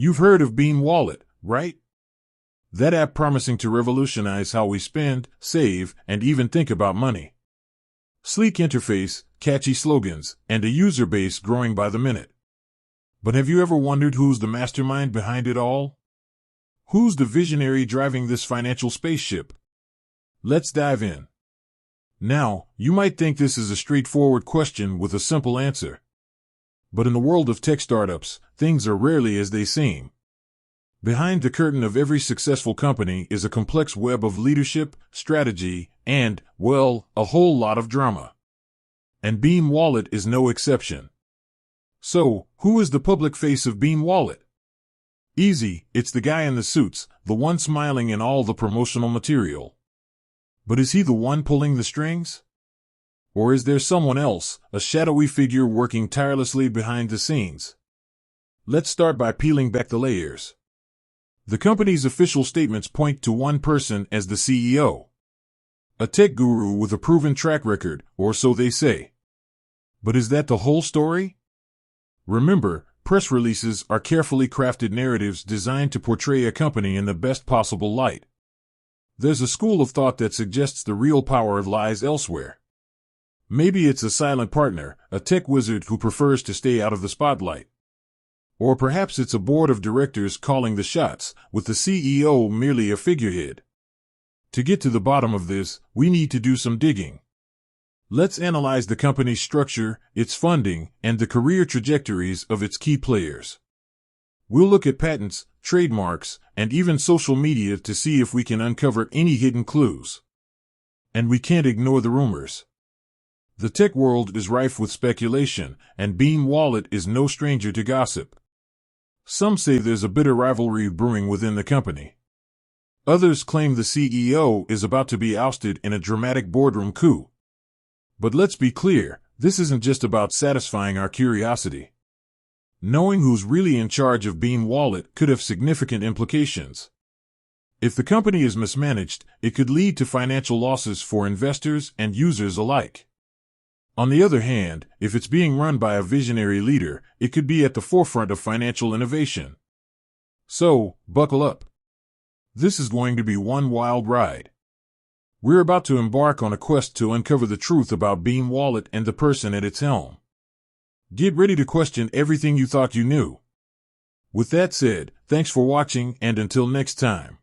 You've heard of Beam Wallet, right? That app promising to revolutionize how we spend, save, and even think about money. Sleek interface, catchy slogans, and a user base growing by the minute. But have you ever wondered who's the mastermind behind it all? Who's the visionary driving this financial spaceship? Let's dive in. Now, you might think this is a straightforward question with a simple answer. But in the world of tech startups, things are rarely as they seem. Behind the curtain of every successful company is a complex web of leadership, strategy, and, well, a whole lot of drama. And Beam Wallet is no exception. So, who is the public face of Beam Wallet? Easy, it's the guy in the suits, the one smiling in all the promotional material. But is he the one pulling the strings? Or is there someone else, a shadowy figure working tirelessly behind the scenes? Let's start by peeling back the layers. The company's official statements point to one person as the CEO. A tech guru with a proven track record, or so they say. But is that the whole story? Remember, press releases are carefully crafted narratives designed to portray a company in the best possible light. There's a school of thought that suggests the real power lies elsewhere. Maybe it's a silent partner, a tech wizard who prefers to stay out of the spotlight. Or perhaps it's a board of directors calling the shots, with the CEO merely a figurehead. To get to the bottom of this, we need to do some digging. Let's analyze the company's structure, its funding, and the career trajectories of its key players. We'll look at patents, trademarks, and even social media to see if we can uncover any hidden clues. And we can't ignore the rumors. The tech world is rife with speculation, and Beam Wallet is no stranger to gossip. Some say there's a bitter rivalry brewing within the company. Others claim the CEO is about to be ousted in a dramatic boardroom coup. But let's be clear, this isn't just about satisfying our curiosity. Knowing who's really in charge of Beam Wallet could have significant implications. If the company is mismanaged, it could lead to financial losses for investors and users alike. On the other hand, if it's being run by a visionary leader, it could be at the forefront of financial innovation. So, buckle up. This is going to be one wild ride. We're about to embark on a quest to uncover the truth about Beam Wallet and the person at its helm. Get ready to question everything you thought you knew. With that said, thanks for watching, and until next time.